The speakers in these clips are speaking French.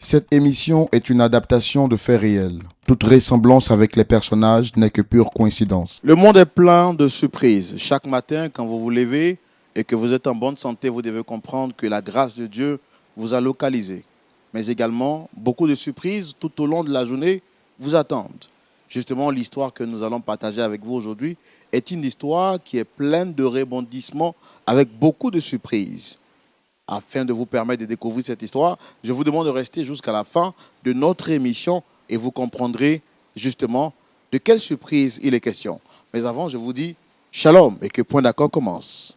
Cette émission est une adaptation de faits réels. Toute ressemblance avec les personnages n'est que pure coïncidence. Le monde est plein de surprises. Chaque matin, quand vous vous levez et que vous êtes en bonne santé, vous devez comprendre que la grâce de Dieu vous a localisé. Mais également, beaucoup de surprises tout au long de la journée vous attendent. Justement, l'histoire que nous allons partager avec vous aujourd'hui est une histoire qui est pleine de rebondissements avec beaucoup de surprises. Afin de vous permettre de découvrir cette histoire, je vous demande de rester jusqu'à la fin de notre émission et vous comprendrez justement de quelle surprise il est question. Mais avant, je vous dis shalom et que Point d'accord commence.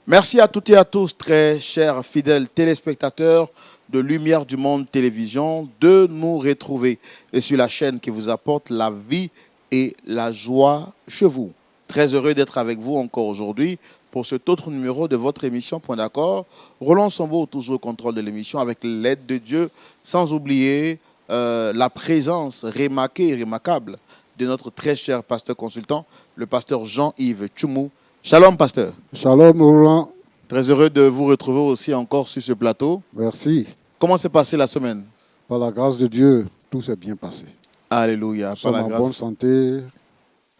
Merci à toutes et à tous, très chers fidèles téléspectateurs de Lumière du Monde Télévision, de nous retrouver et sur la chaîne qui vous apporte la vie et la joie chez vous. Très heureux d'être avec vous encore aujourd'hui pour cet autre numéro de votre émission Point d'accord. Roland Sambo, toujours au contrôle de l'émission avec l'aide de Dieu, sans oublier la présence remarquée et remarquable de notre très cher pasteur consultant, le pasteur Jean-Yves Tchoumou. Shalom, pasteur. Shalom, Roland. Très heureux de vous retrouver aussi encore sur ce plateau. Merci. Comment s'est passée la semaine? Par la grâce de Dieu, tout s'est bien passé. Alléluia. Nous sommes en bonne santé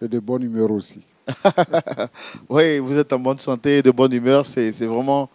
et de bonne humeur aussi. Oui, vous êtes en bonne santé et de bonne humeur. C'est vraiment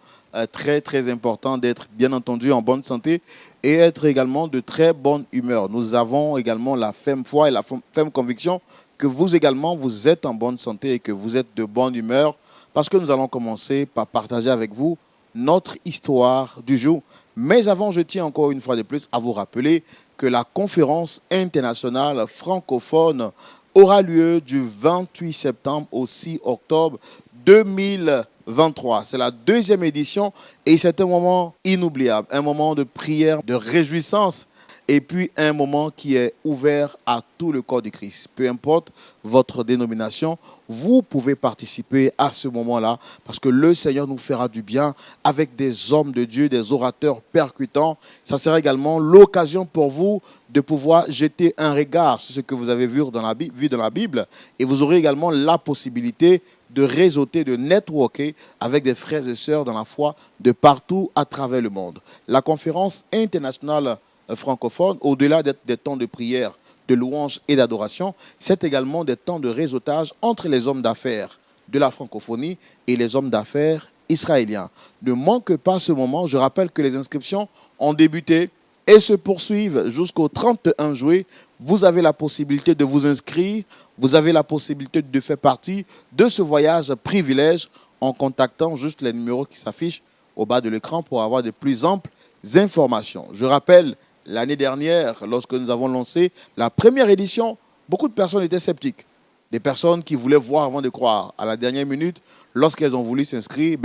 très, très important d'être, bien entendu, en bonne santé et être également de très bonne humeur. Nous avons également la ferme foi et la ferme conviction que vous également, vous êtes en bonne santé et que vous êtes de bonne humeur parce que nous allons commencer par partager avec vous notre histoire du jour. Mais avant, je tiens encore une fois de plus à vous rappeler que la conférence internationale francophone aura lieu du 28 septembre au 6 octobre 2023. C'est la deuxième édition et c'est un moment inoubliable, un moment de prière, de réjouissance et puis un moment qui est ouvert à tout le corps du Christ. Peu importe votre dénomination, vous pouvez participer à ce moment-là parce que le Seigneur nous fera du bien avec des hommes de Dieu, des orateurs percutants. Ça sera également l'occasion pour vous de pouvoir jeter un regard sur ce que vous avez vu dans la Bible et vous aurez également la possibilité de réseauter, de networker avec des frères et sœurs dans la foi de partout à travers le monde. La conférence internationale francophone, au-delà des temps de prière, de louange et d'adoration, c'est également des temps de réseautage entre les hommes d'affaires de la francophonie et les hommes d'affaires israéliens. Ne manque pas ce moment. Je rappelle que les inscriptions ont débuté et se poursuivent jusqu'au 31 juillet. Vous avez la possibilité de vous inscrire. Vous avez la possibilité de faire partie de ce voyage privilège en contactant juste les numéros qui s'affichent au bas de l'écran pour avoir de plus amples informations. Je rappelle, l'année dernière, lorsque nous avons lancé la première édition, beaucoup de personnes étaient sceptiques. Des personnes qui voulaient voir avant de croire. À la dernière minute, lorsqu'elles ont voulu s'inscrire,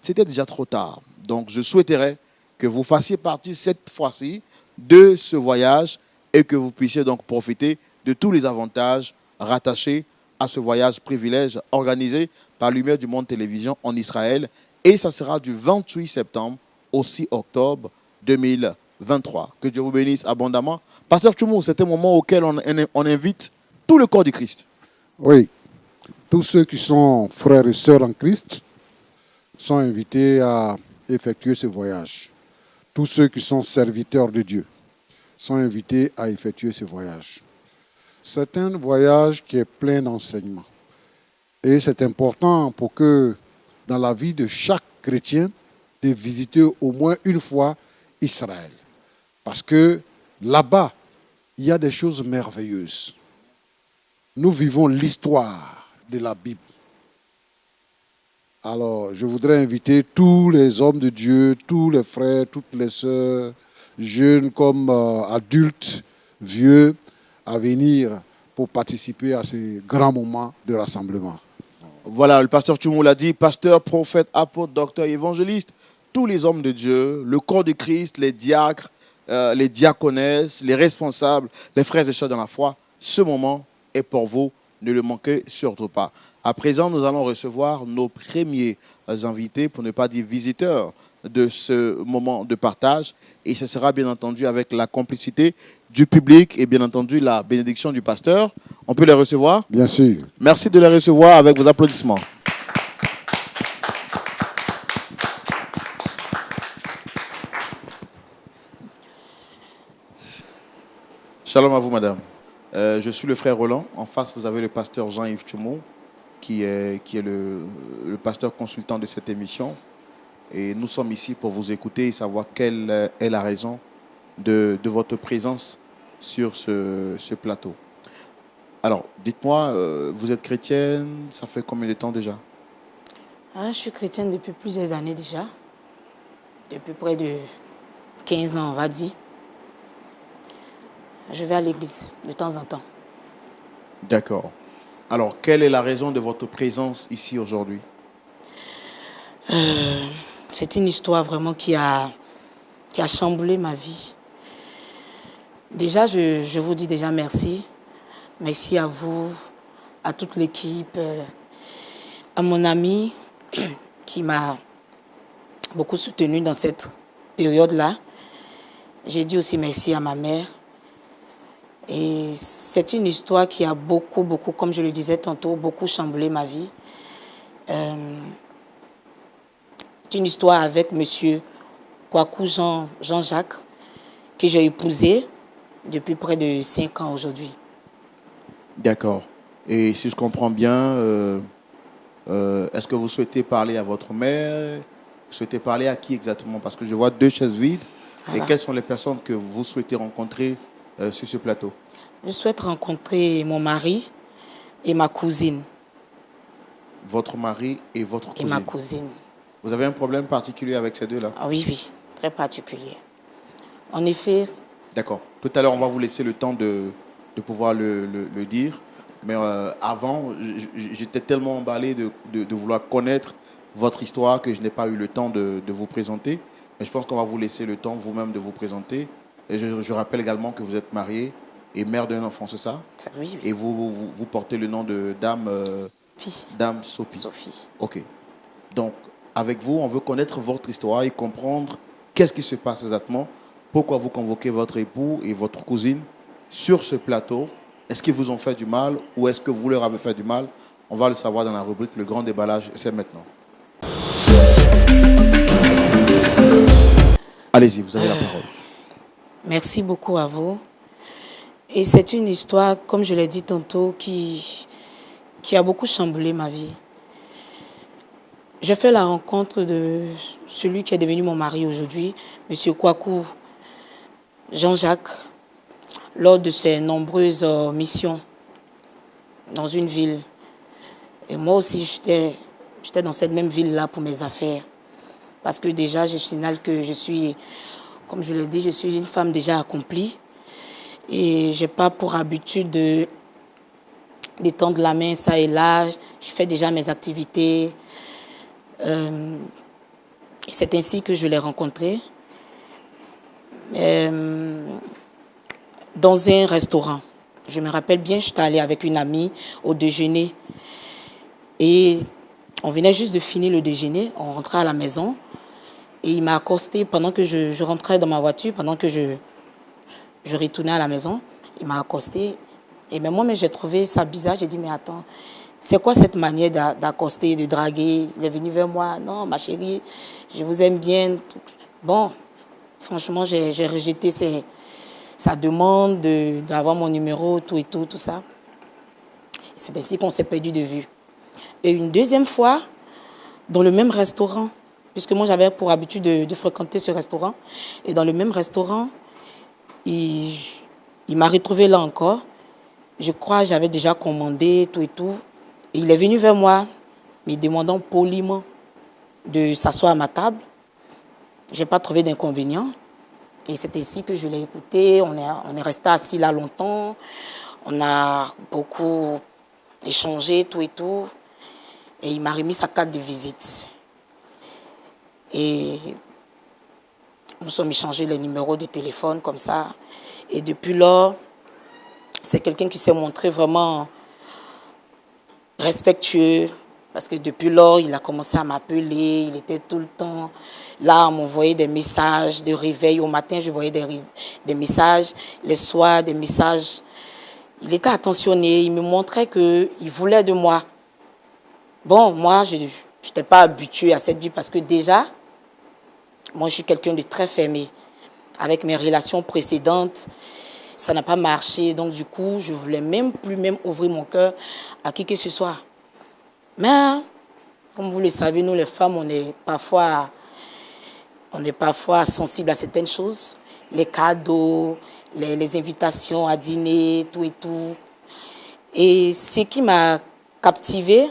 c'était déjà trop tard. Donc, je souhaiterais que vous fassiez partie cette fois-ci de ce voyage et que vous puissiez donc profiter de tous les avantages rattachés à ce voyage privilège organisé par Lumière du Monde Télévision en Israël. Et ça sera du 28 septembre au 6 octobre 2023. Que Dieu vous bénisse abondamment. Pasteur Tchoumou, c'est un moment auquel on invite tout le corps du Christ. Oui, tous ceux qui sont frères et sœurs en Christ sont invités à effectuer ce voyage. Tous ceux qui sont serviteurs de Dieu sont invités à effectuer ce voyage. C'est un voyage qui est plein d'enseignements. Et c'est important pour que, dans la vie de chaque chrétien, de visiter au moins une fois Israël. Parce que là-bas, il y a des choses merveilleuses. Nous vivons l'histoire de la Bible. Alors, je voudrais inviter tous les hommes de Dieu, tous les frères, toutes les sœurs, jeunes comme adultes, vieux, à venir pour participer à ce grand moment de rassemblement. Voilà, le pasteur Tchoumou l'a dit, pasteur, prophète, apôtre, docteur, évangéliste, tous les hommes de Dieu, le corps de Christ, les diacres, les diaconesses, les responsables, les frères et sœurs dans la foi, ce moment est pour vous, ne le manquez surtout pas. À présent, nous allons recevoir nos premiers invités, pour ne pas dire visiteurs, de ce moment de partage. Et ce sera bien entendu avec la complicité du public et bien entendu la bénédiction du pasteur. On peut les recevoir? Bien sûr. Merci de les recevoir avec vos applaudissements. Shalom à vous, madame. Je suis le frère Roland. En face, vous avez le pasteur Jean-Yves Tchoumou, qui est le pasteur consultant de cette émission. Et nous sommes ici pour vous écouter et savoir quelle est la raison de votre présence sur ce plateau. Alors, dites-moi, vous êtes chrétienne, ça fait combien de temps déjà? Je suis chrétienne depuis plusieurs années déjà. Depuis près de 15 ans, on va dire. Je vais à l'église de temps en temps. D'accord. Alors, quelle est la raison de votre présence ici aujourd'hui? C'est une histoire vraiment qui a chamboulé ma vie. Déjà, je vous dis déjà merci. Merci à vous, à toute l'équipe, à mon ami qui m'a beaucoup soutenue dans cette période-là. J'ai dit aussi merci à ma mère. Et c'est une histoire qui a beaucoup, comme je le disais tantôt, beaucoup chamboulé ma vie. C'est une histoire avec monsieur Kwaku Jean-Jacques, que j'ai épousé depuis près de 5 ans aujourd'hui. D'accord. Et si je comprends bien, est-ce que vous souhaitez parler à votre mère? Vous souhaitez parler à qui exactement? Parce que je vois 2 chaises vides. Voilà. Et quelles sont les personnes que vous souhaitez rencontrer sur ce plateau? Je souhaite rencontrer mon mari et ma cousine. Votre mari et votre cousine? Et ma cousine. Vous avez un problème particulier avec ces deux-là? Oui, très particulier. En effet. D'accord. Tout à l'heure, on va vous laisser le temps de pouvoir le dire. Mais avant, j'étais tellement emballé de vouloir connaître votre histoire que je n'ai pas eu le temps de vous présenter. Mais je pense qu'on va vous laisser le temps vous-même de vous présenter. Et je rappelle également que vous êtes mariée et mère d'un enfant, c'est ça? Oui. Et vous portez le nom de Dame, Dame Sophie. Sophie. OK. Donc, avec vous, on veut connaître votre histoire et comprendre qu'est-ce qui se passe exactement. Pourquoi vous convoquez votre époux et votre cousine sur ce plateau? Est-ce qu'ils vous ont fait du mal ou est-ce que vous leur avez fait du mal? On va le savoir dans la rubrique Le Grand Déballage. C'est maintenant. Allez-y, vous avez la parole. Merci beaucoup à vous. Et c'est une histoire, comme je l'ai dit tantôt, qui a beaucoup chamboulé ma vie. J'ai fait la rencontre de celui qui est devenu mon mari aujourd'hui, M. Kwaku Jean-Jacques, lors de ses nombreuses missions dans une ville. Et moi aussi, j'étais dans cette même ville-là pour mes affaires. Parce que déjà, je signale que je suis, comme je l'ai dit, je suis une femme déjà accomplie. Et je n'ai pas pour habitude d'étendre la main ça et là. Je fais déjà mes activités. C'est ainsi que je l'ai rencontré. Dans un restaurant. Je me rappelle bien, j'étais allée avec une amie au déjeuner. Et on venait juste de finir le déjeuner. On rentrait à la maison. Et il m'a accosté pendant que je rentrais dans ma voiture, pendant que je retournais à la maison. Il m'a accosté. Et même moi, j'ai trouvé ça bizarre. J'ai dit, mais attends, c'est quoi cette manière d'accoster, de draguer? Il est venu vers moi. Non, ma chérie, je vous aime bien. Bon, franchement, j'ai rejeté sa demande d'avoir mon numéro, tout ça. C'est ainsi qu'on s'est perdu de vue. Et une deuxième fois, dans le même restaurant, puisque moi j'avais pour habitude de fréquenter ce restaurant, et dans le même restaurant, il m'a retrouvé là encore. Je crois que j'avais déjà commandé, tout. Et il est venu vers moi, me demandant poliment de s'asseoir à ma table. Je n'ai pas trouvé d'inconvénient. Et c'est ainsi que je l'ai écouté. On est resté assis là longtemps. On a beaucoup échangé, tout. Et il m'a remis sa carte de visite. Et nous sommes échangés les numéros de téléphone comme ça. Et depuis lors, c'est quelqu'un qui s'est montré vraiment respectueux, Parce que depuis lors, il a commencé à m'appeler. Il était tout le temps là, à m'envoyer des messages de réveil. Au matin, je voyais des messages. Les soirs, des messages. Il était attentionné. Il me montrait qu'il voulait de moi. Bon, moi, je n'étais pas habituée à cette vie parce que déjà, moi, je suis quelqu'un de très fermé. Avec mes relations précédentes, ça n'a pas marché. Donc, du coup, je ne voulais même plus ouvrir mon cœur à qui que ce soit. Mais, comme vous le savez, nous, les femmes, on est parfois sensibles à certaines choses. Les cadeaux, les invitations à dîner, tout et tout. Et ce qui m'a captivée,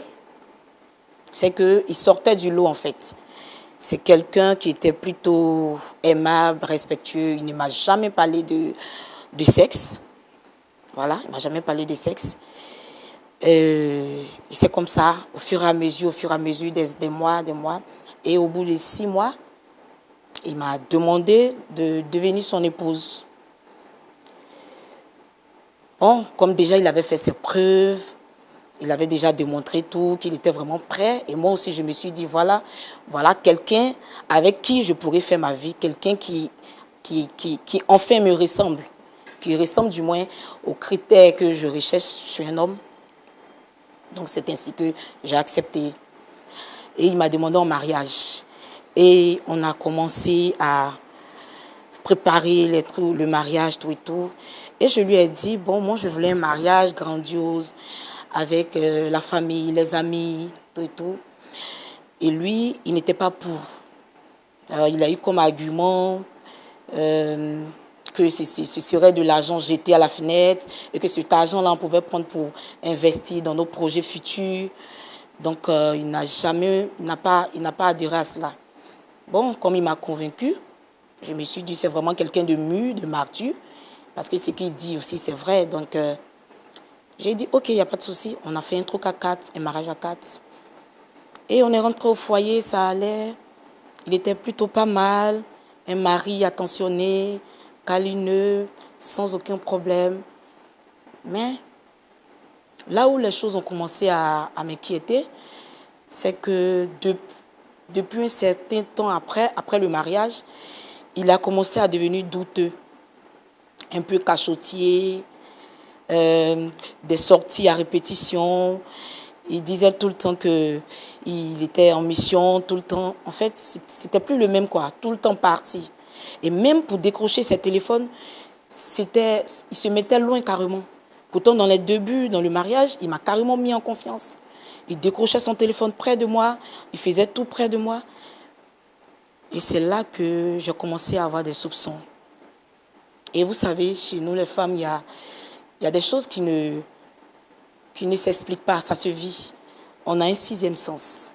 c'est qu'il sortait du lot, en fait. C'est quelqu'un qui était plutôt aimable, respectueux. Il ne m'a jamais parlé de sexe. Voilà, il ne m'a jamais parlé de sexe. C'est comme ça, au fur et à mesure des mois. Et au bout de 6 mois, il m'a demandé de devenir son épouse. Bon, comme déjà il avait fait ses preuves, il avait déjà démontré tout, qu'il était vraiment prêt. Et moi aussi, je me suis dit, voilà quelqu'un avec qui je pourrais faire ma vie, quelqu'un qui enfin me ressemble, qui ressemble du moins aux critères que je recherche chez un homme. Donc c'est ainsi que j'ai accepté. Et il m'a demandé en mariage. Et on a commencé à préparer le mariage, tout et tout. Et je lui ai dit, bon, moi je voulais un mariage grandiose, avec la famille, les amis, tout et tout. Et lui, il n'était pas pour. Alors, il a eu comme argument que ce serait de l'argent jeté à la fenêtre et que cet argent-là, on pouvait prendre pour investir dans nos projets futurs. Donc, il n'a pas adhéré à cela. Bon, comme il m'a convaincu, je me suis dit, c'est vraiment quelqu'un de mûr, de mature, parce que ce qu'il dit aussi, c'est vrai. Donc, j'ai dit, ok, il n'y a pas de souci. On a fait un truc à 4, un mariage à 4. Et on est rentré au foyer, ça allait. Il était plutôt pas mal. Un mari attentionné, câlineux, sans aucun problème. Mais là où les choses ont commencé à m'inquiéter, c'est que depuis un certain temps après le mariage, il a commencé à devenir douteux, un peu cachotier, des sorties à répétition. Il disait tout le temps qu'il était en mission, tout le temps. En fait, c'était plus le même, quoi, tout le temps parti. Et même pour décrocher ses téléphones, il se mettait loin carrément. Pourtant, dans les débuts, dans le mariage, il m'a carrément mis en confiance. Il décrochait son téléphone près de moi, il faisait tout près de moi. Et c'est là que j'ai commencé à avoir des soupçons. Et vous savez, chez nous, les femmes, il y a des choses qui ne s'expliquent pas, ça se vit. On a un 6e sens.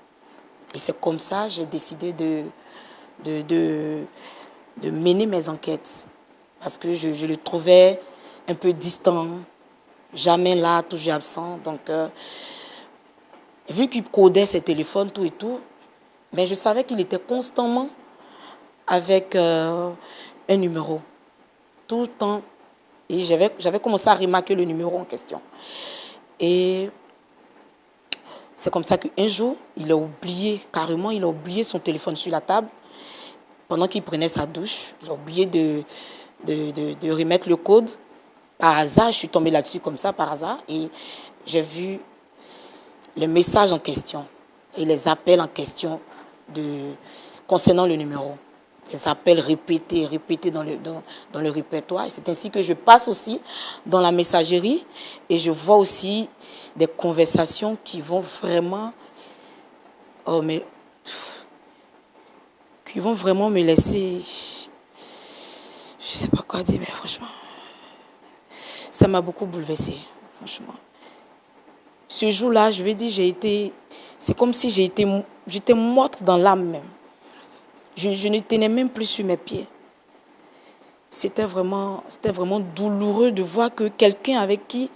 Et c'est comme ça que j'ai décidé de mener mes enquêtes. Parce que je le trouvais un peu distant, jamais là, toujours absent. Donc, vu qu'il codait ses téléphones, tout et tout, mais je savais qu'il était constamment avec un numéro. Tout le temps. Et j'avais commencé à remarquer le numéro en question. Et c'est comme ça qu'un jour, il a oublié son téléphone sur la table. Pendant qu'il prenait sa douche, il a oublié de remettre le code. Par hasard, je suis tombée là-dessus comme ça, par hasard. Et j'ai vu les messages en question et les appels en question concernant le numéro. Des appels répétés dans le répertoire. Et c'est ainsi que je passe aussi dans la messagerie et je vois aussi des conversations qui vont vraiment... qui vont vraiment me laisser... Je ne sais pas quoi dire, mais franchement... Ça m'a beaucoup bouleversée, franchement. Ce jour-là, je vais dire, c'est comme si j'étais morte dans l'âme même. Je ne tenais même plus sur mes pieds. C'était vraiment douloureux de voir que quelqu'un avec qui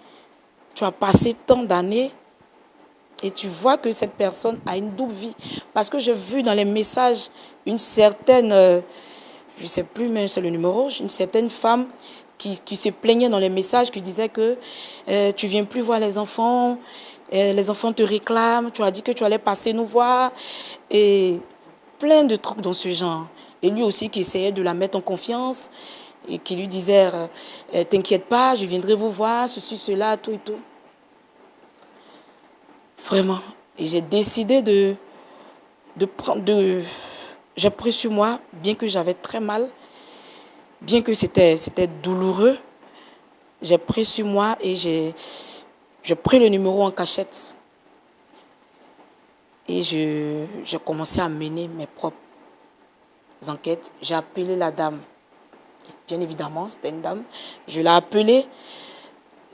tu as passé tant d'années et tu vois que cette personne a une double vie. Parce que j'ai vu dans les messages une certaine, je ne sais plus même c'est le numéro, une certaine femme qui se plaignait dans les messages, qui disait que tu viens plus voir les enfants te réclament, tu as dit que tu allais passer nous voir, et plein de trucs dans ce genre. Et lui aussi qui essayait de la mettre en confiance, et qui lui disait, t'inquiète pas, je viendrai vous voir, ceci, cela, tout et tout. Vraiment. Et j'ai décidé j'ai pris sur moi, bien que j'avais très mal, bien que c'était douloureux, j'ai pris sur moi et j'ai pris le numéro en cachette. Et j'ai commencé à mener mes propres enquêtes. J'ai appelé la dame. Bien évidemment, c'était une dame. Je l'ai appelée.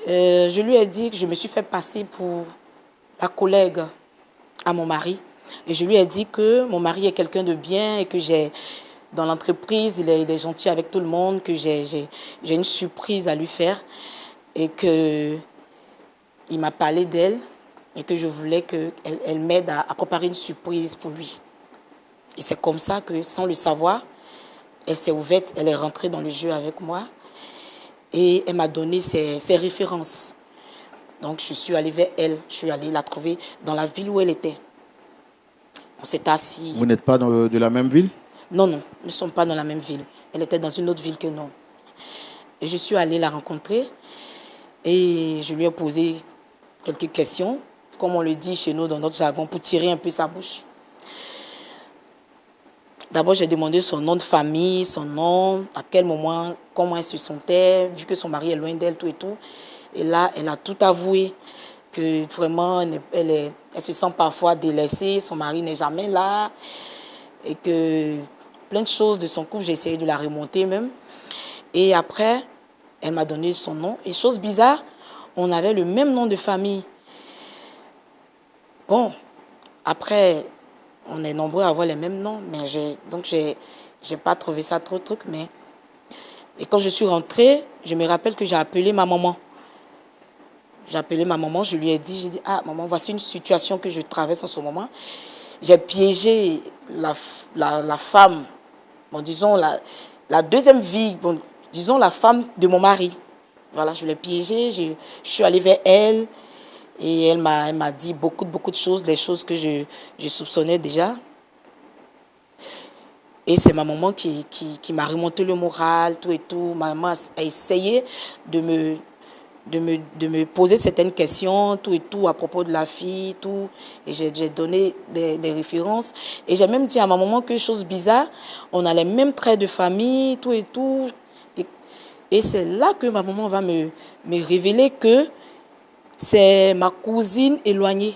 Je lui ai dit que je me suis fait passer pour la collègue à mon mari. Et je lui ai dit que mon mari est quelqu'un de bien et que dans l'entreprise, il est gentil avec tout le monde, que j'ai une surprise à lui faire et qu'il m'a parlé d'elle et que je voulais qu'elle m'aide à préparer une surprise pour lui. Et c'est comme ça que, sans le savoir, elle s'est ouverte, elle est rentrée dans le jeu avec moi et elle m'a donné ses références. Donc, je suis allée vers elle, je suis allée la trouver dans la ville où elle était. On s'est assis. Vous n'êtes pas de la même ville? Non, nous ne sommes pas dans la même ville. Elle était dans une autre ville que nous. Et je suis allée la rencontrer et je lui ai posé quelques questions, comme on le dit chez nous dans notre jargon, pour tirer un peu sa bouche. D'abord, j'ai demandé son nom de famille, son nom, à quel moment, comment elle se sentait, vu que son mari est loin d'elle, tout et tout. Et là, elle a tout avoué, que vraiment, elle se sent parfois délaissée, son mari n'est jamais là, et que plein de choses de son couple, j'ai essayé de la remonter même. Et après, elle m'a donné son nom. Et chose bizarre, on avait le même nom de famille. Bon, après, on est nombreux à avoir les mêmes noms, mais j'ai pas trouvé ça trop truc. Mais... Et quand je suis rentrée, je me rappelle que j'ai appelé ma maman. J'ai appelé ma maman, je lui ai dit, ah maman, voici une situation que je traverse en ce moment. J'ai piégé la femme, bon, disons la deuxième vie, bon, disons la femme de mon mari. Voilà, je l'ai piégée, je suis allée vers elle et elle m'a dit beaucoup de choses, des choses que je soupçonnais déjà. Et c'est ma maman qui m'a remonté le moral, tout et tout. Ma maman a essayé de me poser certaines questions, tout et tout, à propos de la fille, tout. Et j'ai donné des références. Et j'ai même dit à ma maman que, chose bizarre, on a les mêmes traits de famille, tout et tout. Et c'est là que ma maman va me révéler que c'est ma cousine éloignée,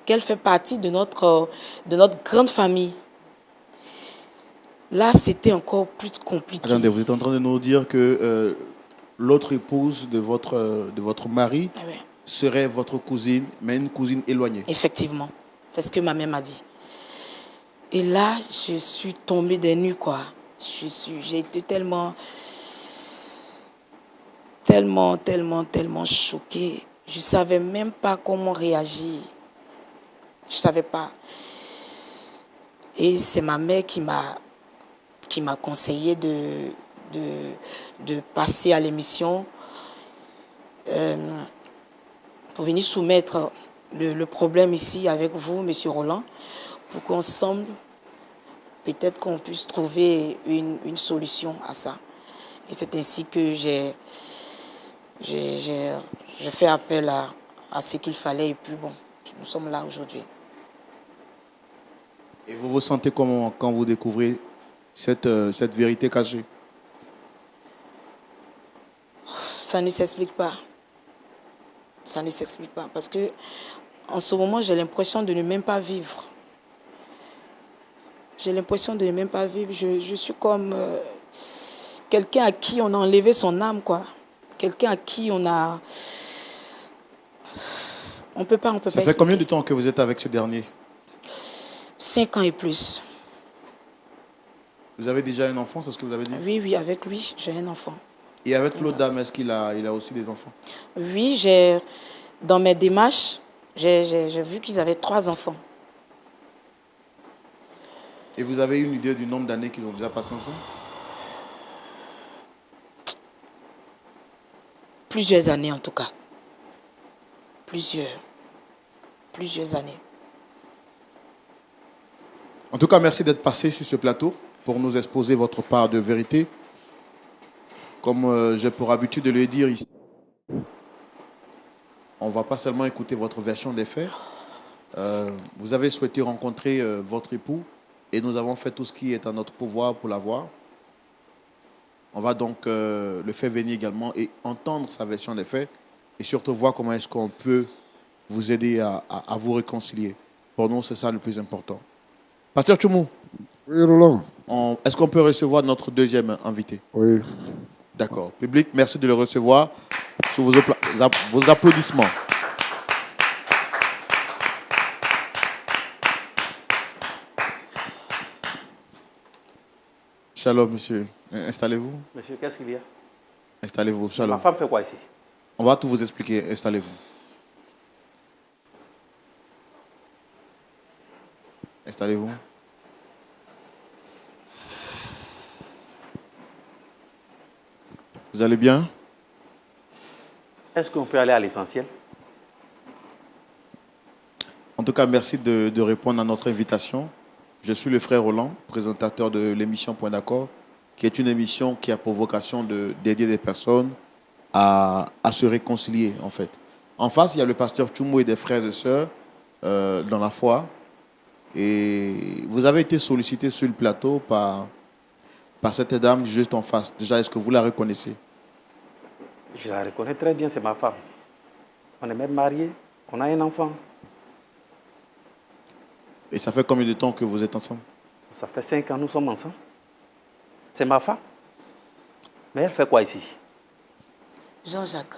qu'elle fait partie de notre grande famille. Là, c'était encore plus compliqué. Attendez, vous êtes en train de nous dire que l'autre épouse de votre mari serait votre cousine, mais une cousine éloignée. Effectivement, c'est ce que ma mère m'a dit. Et là, je suis tombée des nues, quoi. J'ai été tellement choquée. Je ne savais même pas comment réagir. Je ne savais pas. Et c'est ma mère qui m'a conseillé de passer à l'émission pour venir soumettre le problème ici avec vous, Monsieur Roland, pour qu'ensemble, peut-être qu'on puisse trouver une solution à ça. Et c'est ainsi que j'ai fait appel à ce qu'il fallait et puis bon, nous sommes là aujourd'hui. Et vous vous sentez comment quand vous découvrez cette vérité cachée? Ça ne s'explique pas. Ça ne s'explique pas parce que en ce moment, j'ai l'impression de ne même pas vivre. J'ai l'impression de ne même pas vivre. Je suis comme quelqu'un à qui on a enlevé son âme, quoi. Quelqu'un à qui on a... On peut pas Ça fait expliquer. combien de temps que vous êtes avec ce dernier? 5 ans et plus. Vous avez déjà un enfant, c'est ce que vous avez dit? Oui, avec lui, j'ai un enfant. Et avec l'autre dame, est-ce qu'il a aussi des enfants? Oui, dans mes démarches, j'ai vu qu'ils avaient 3 enfants. Et vous avez une idée du nombre d'années qu'ils ont déjà passé ensemble? Plusieurs années en tout cas. Plusieurs années. En tout cas, merci d'être passé sur ce plateau pour nous exposer votre part de vérité. Comme j'ai pour habitude de le dire ici, on ne va pas seulement écouter votre version des faits. Vous avez souhaité rencontrer votre époux et nous avons fait tout ce qui est à notre pouvoir pour l'avoir. On va donc le faire venir également et entendre sa version des faits et surtout voir comment est-ce qu'on peut vous aider à vous réconcilier. Pour nous, c'est ça le plus important. Pasteur Tchoumou, Oui, Roland. est-ce qu'on peut recevoir notre deuxième invité? Oui. D'accord. Public, merci de le recevoir sous vos applaudissements. Shalom, monsieur. Installez-vous. Monsieur, qu'est-ce qu'il y a? Installez-vous. Ma Shalom. femme fait quoi ici? On va tout vous expliquer. Installez-vous. Installez-vous. Vous allez bien? Est-ce qu'on peut aller à l'essentiel? En tout cas, merci de répondre à notre invitation. Je suis le frère Roland, présentateur de l'émission Point d'accord, qui est une émission qui a pour vocation d'aider des personnes à se réconcilier, en fait. En face, il y a le pasteur Tchoumou et des frères et sœurs dans la foi. Et vous avez été sollicité sur le plateau par cette dame juste en face. Déjà, est-ce que vous la reconnaissez? Je la reconnais très bien, c'est ma femme. On est même mariés, on a un enfant. Et ça fait combien de temps que vous êtes ensemble? Ça fait 5 ans, nous sommes ensemble. C'est ma femme. Mais elle fait quoi ici? Jean-Jacques,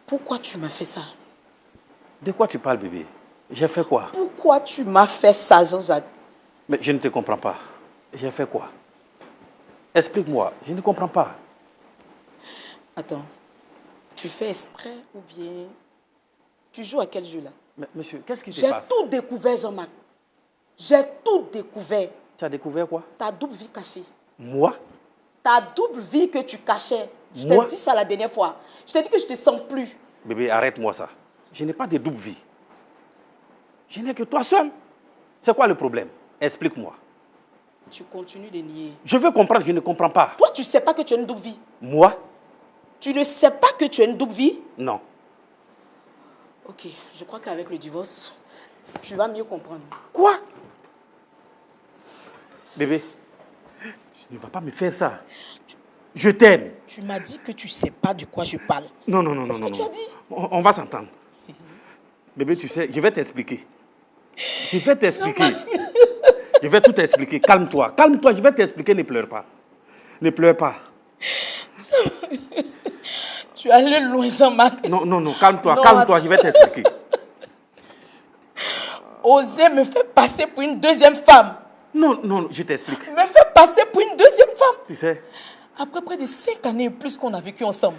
pourquoi tu m'as fait ça? De quoi tu parles, bébé? J'ai fait quoi? Pourquoi tu m'as fait ça, Jean-Jacques? Mais je ne te comprends pas. J'ai fait quoi? Explique-moi, je ne comprends pas. Attends, tu fais exprès ou bien tu joues à quel jeu là? Mais monsieur, qu'est-ce qui se J'ai passe? tout découvert, Jean-Marc. J'ai tout découvert. Tu as découvert quoi? Ta double vie cachée. Moi? Ta double vie que tu cachais. Je Moi? t'ai dit ça la dernière fois. Je t'ai dit que je ne te sens plus. Bébé, arrête-moi ça. Je n'ai pas de double vie. Je n'ai que toi seul. C'est quoi le problème? Explique-moi. Tu continues de nier. Je veux comprendre, je ne comprends pas. Toi, tu ne sais pas que tu as une double vie. Moi? Tu ne sais pas que tu as une double vie? Non. Ok, je crois qu'avec le divorce, tu vas mieux comprendre. Quoi? Bébé, tu ne vas pas me faire ça. Je t'aime. Tu m'as dit que tu ne sais pas de quoi je parle. Non, non, non, C'est non. ce non, que tu non. as dit. On va s'entendre. Bébé, tu sais, je vais t'expliquer. Je vais t'expliquer. Je vais tout t'expliquer. Calme-toi. Calme-toi, je vais t'expliquer. Ne pleure pas. Ne pleure pas. Tu es allé loin, Jean-Marc. Non, non, non. Calme-toi. Non, Calme-toi, je vais t'expliquer. Oser me faire passer pour une deuxième femme. Non, non, je t'explique. Me faire passer pour une deuxième femme. Tu sais, Après près de 5 années et plus qu'on a vécu ensemble.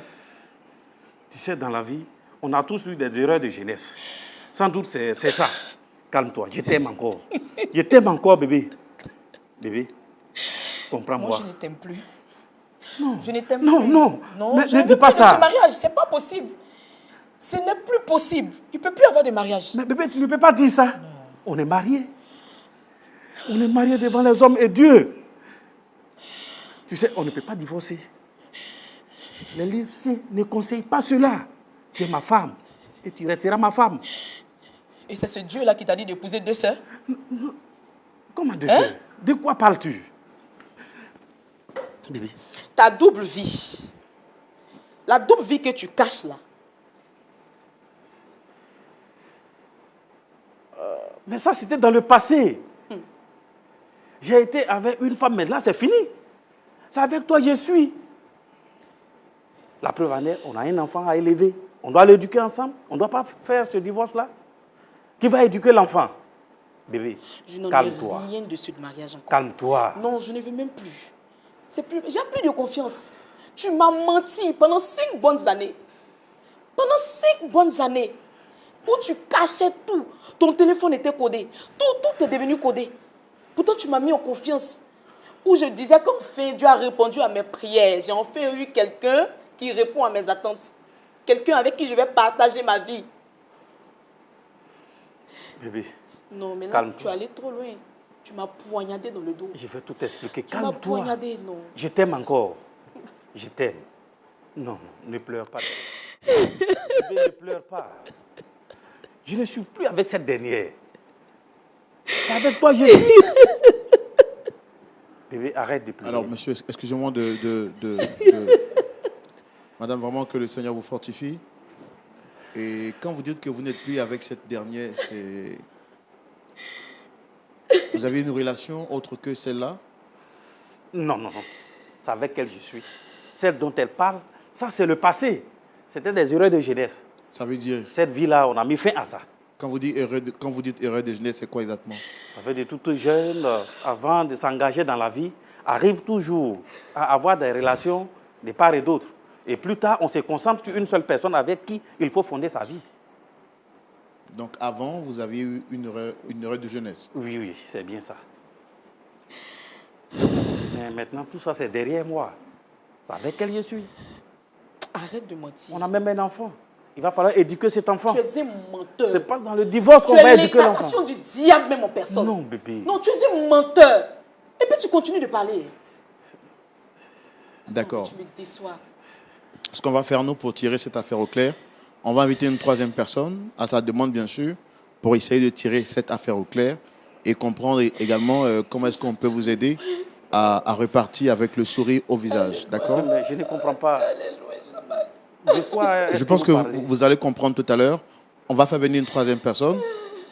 dans la vie, on a tous eu des erreurs de jeunesse. Sans doute, c'est ça. Calme-toi. Je t'aime encore. Je t'aime encore, bébé. Bébé, Moi, comprends-moi. je ne t'aime plus. Non. Je ne t'aime Non, plus. non. Non, Ne je ne dis veux pas plus de ça. ce mariage. Ce n'est pas possible. Ce n'est plus possible. Il ne peut plus y avoir de mariage. Mais bébé, tu ne peux pas dire ça. On est mariés. On est mariés devant les hommes et Dieu. Tu sais, on ne peut pas divorcer. Les livres ne conseillent pas cela. Tu es ma femme et tu resteras ma femme. Et c'est ce Dieu-là qui t'a dit d'épouser 2 sœurs? Comment deux sœurs? De quoi parles-tu? Bébé. Ta double vie. La double vie que tu caches là. Mais ça, c'était dans le passé. J'ai été avec une femme, mais là, c'est fini. C'est avec toi que je suis. La preuve en est, on a un enfant à élever. On doit l'éduquer ensemble. On ne doit pas faire ce divorce-là. Qui va éduquer l'enfant? Bébé, Je n'en ai calme-toi. rien de ce mariage encore. Calme-toi. Non, je ne veux même plus. J'ai plus de confiance. Tu m'as menti pendant 5 bonnes années. Pendant 5 bonnes années. Où tu cachais tout. Ton téléphone était codé. Tout est devenu codé. Pourtant, tu m'as mis en confiance. Où je disais qu'enfin, Dieu a répondu à mes prières. J'ai enfin eu quelqu'un qui répond à mes attentes. Quelqu'un avec qui je vais partager ma vie. Bébé, Non, mais là, calme-toi. tu es allé trop loin. Tu m'as poignardé dans le dos. Je vais tout expliquer. Tu m'as Calme-toi. poignardé, non. Je t'aime encore. Je t'aime. Non, ne pleure pas. Bébé, ne pleure pas. Je ne suis plus avec cette dernière. C'est avec toi, je suis. Bébé, arrête de pleurer. Alors, monsieur, excusez-moi Madame, vraiment que le Seigneur vous fortifie. Et quand vous dites que vous n'êtes plus avec cette dernière, c'est... Vous avez une relation autre que celle-là? Non, non, non. C'est avec elle je suis. Celle dont elle parle, ça c'est le passé. C'était des erreurs de jeunesse. Ça veut dire, Cette vie-là, on a mis fin à ça. quand vous dites erreur de jeunesse, c'est quoi exactement? Ça veut dire tout jeune, avant de s'engager dans la vie, arrive toujours à avoir des relations de part et d'autre. Et plus tard, on se concentre sur une seule personne avec qui il faut fonder sa vie. Donc avant, vous aviez eu une erreur de jeunesse. Oui, oui, c'est bien ça. Mais maintenant, tout ça, c'est derrière moi. C'est avec elle je suis. Arrête de mentir. On a même un enfant. Il va falloir éduquer cet enfant. Tu es un menteur. C'est pas dans le divorce qu'on Tu va es éduquer l'enfant. l'incarnation du diable même en personne. Non, bébé. Non, tu es un menteur. Et puis tu continues de parler. D'accord. Tu me déçois. Ce qu'on va faire, nous, pour tirer cette affaire au clair, on va inviter une troisième personne, à sa demande, bien sûr, pour essayer de tirer cette affaire au clair et comprendre également comment est-ce qu'on peut vous aider à repartir avec le sourire au visage. D'accord? Mais je ne comprends pas. De quoi Je pense que vous allez comprendre tout à l'heure. On va faire venir une troisième personne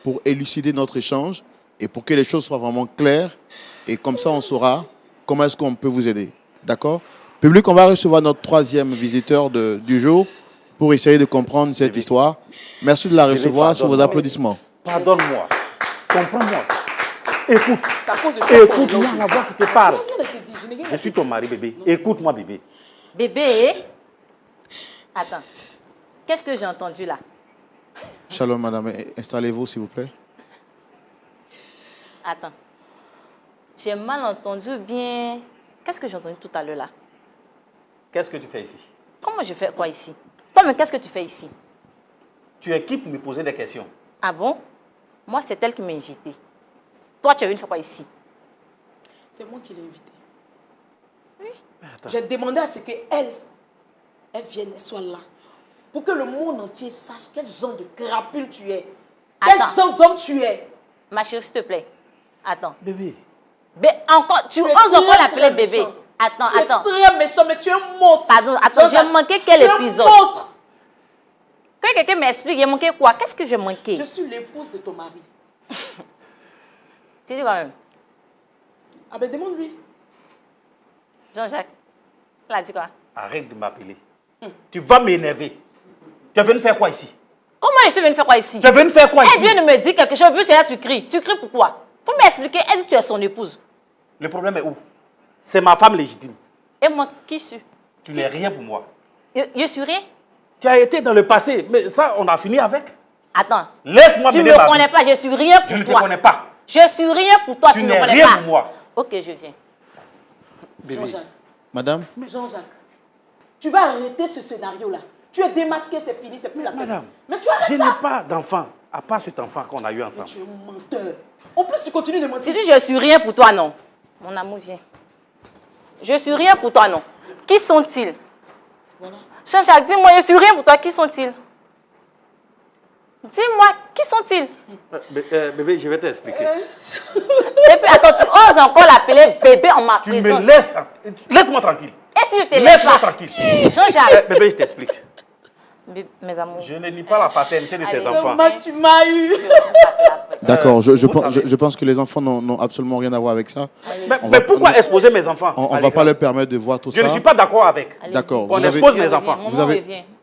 pour élucider notre échange et pour que les choses soient vraiment claires. Et comme ça, on saura comment est-ce qu'on peut vous aider. D'accord? Public, on va recevoir notre troisième visiteur du jour pour essayer de comprendre cette histoire. Merci de la recevoir sous vos applaudissements. Pardonne-moi. Comprends-moi. Écoute. Ça cause de toi. Écoute-moi la voix qui te parle. Je n'ai rien dit. Je n'ai rien Je dit. suis ton mari, bébé. Écoute-moi, bébé. Bébé, attends, qu'est-ce que j'ai entendu là? Shalom, madame. Installez-vous, s'il vous plaît. Attends, j'ai mal entendu ou bien... Qu'est-ce que j'ai entendu tout à l'heure là? Qu'est-ce que tu fais ici? Comment je fais quoi ici? Toi, mais qu'est-ce que tu fais ici? Tu es qui pour me poser des questions? Ah bon? Moi, c'est elle qui m'a invité. Toi, tu es venu faire quoi ici? C'est moi qui l'ai invitée. Attends. J'ai demandé à ce qu'elle vienne, elle soit là. Pour que le monde entier sache quel genre de crapule tu es. Quel Attends. genre d'homme tu es. Ma chérie, s'il te plaît. Attends. Bébé. Encore, tu es oses très, encore l'appeler très bébé. méchant. Attends, Tu attends. es très méchant, mais tu es un monstre. Pardon, attends, j'ai Jean-Jacques, manqué quel tu es épisode? un monstre. Que quelqu'un m'explique, j'ai manqué quoi? Qu'est-ce que j'ai manqué? Je suis l'épouse de ton mari. Tu dis quand même. Ah ben demande-lui. Jean-Jacques, il a dit quoi? Arrête de m'appeler. Tu vas m'énerver. Tu es venu faire quoi ici? Comment je suis venue faire quoi ici? Tu es venu faire quoi Elle ici? vient de me dire quelque chose, puis là tu cries. Tu cries pourquoi? Faut m'expliquer. Elle dit que tu es son épouse. Le problème est où? C'est ma femme légitime. Et moi, qui suis? Tu n'es rien pour moi. Je suis rien? Tu as été dans le passé, mais ça, on a fini avec. Attends. Laisse-moi Tu ne mener me ma connais vie. pas, je suis rien pour Je ne te toi. connais pas. Je suis rien pour toi, tu Tu ne me n'es connais rien pas. pour moi. Ok, je viens. Bébé. Jean-Jacques, Madame, Jean-Jacques, tu vas arrêter ce scénario-là. Tu es démasqué, c'est fini, c'est plus la peine. Madame, Mais tu arrêtes je ça. n'ai pas d'enfant, à part cet enfant qu'on a eu Mais ensemble. tu es un menteur. En plus, tu continues de Tu mentir. dis je suis rien pour toi, non? Mon amour, viens. Je suis rien pour toi, non? Qui sont-ils? Voilà. Jean-Jacques, dis-moi, je suis rien pour toi, qui sont-ils? Dis-moi, qui sont-ils? Bébé, je vais t'expliquer. Et puis, attends, tu oses encore l'appeler bébé en ma Tu présence. me laisses. Laisse-moi tranquille. Et si je te laisse Laisse-moi pas? tranquille. Jean-Jacques. Bébé, je t'explique. Mes amours. Je ne nie pas la paternité de ces Allez. enfants. Tu m'as eu. d'accord, vous je pense que les enfants n'ont absolument rien à voir avec ça. Mais pourquoi exposer mes enfants? On ne Allez, va pas grave. leur permettre de voir tout Je ça. ne suis pas d'accord avec. Allez-y. D'accord, On vous avez- expose mes enfants.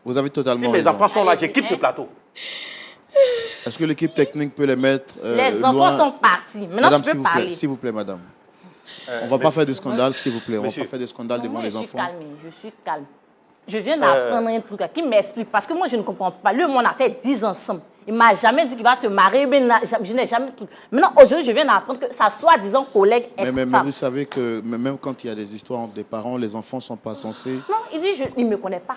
Vous avez totalement Si mes raison. enfants sont là, je Allez-y, quitte ce hein. plateau. Est-ce que l'équipe technique peut les mettre Les loin? enfants sont partis. Maintenant, Madame, tu s'il peux vous parler. plaît, s'il vous plaît, madame. On ne va pas faire de scandale, s'il vous plaît. On ne va Monsieur. pas faire de scandale Non, devant moi, les je suis enfants. calme. Je suis calme. Je viens d'apprendre un truc là, qui m'explique. Parce que moi, je ne comprends pas. Lui, on a fait 10 ans ensemble. Il ne m'a jamais dit qu'il va se marier. Je n'ai jamais... Maintenant, aujourd'hui, je viens d'apprendre que sa soi-disant collègue est Mais vous savez que même quand il y a des histoires entre des parents, les enfants ne sont pas censés... Non, il dit, il ne me connaît pas.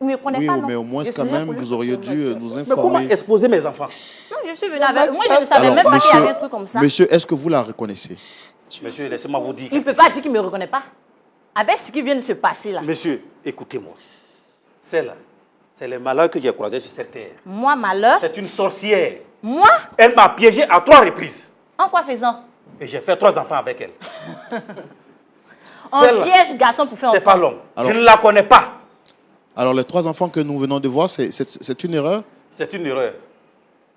Il ne me connaît oui, pas, non. mais au moins, quand même, vous auriez dû nous Mais comment informer. exposer mes enfants? Non, je suis venue avec... Moi, je ne savais même pas qu'il y avait un truc comme ça. Monsieur, est-ce que vous la reconnaissez? Monsieur, laissez-moi vous dire. Il ne peut pas dire qu'il ne me reconnaît pas. Avec ce qui vient de se passer là. Monsieur, écoutez-moi. Celle-là, c'est le malheur que j'ai croisé sur cette terre. Moi, malheur. C'est une sorcière. Moi? Elle m'a piégé à 3 reprises. En quoi faisant? Et j'ai fait 3 enfants avec elle. On piège garçon pour faire C'est enfant. pas l'homme. Alors- Je ne la connais pas. Alors, les 3 enfants que nous venons de voir, c'est une erreur? C'est une erreur.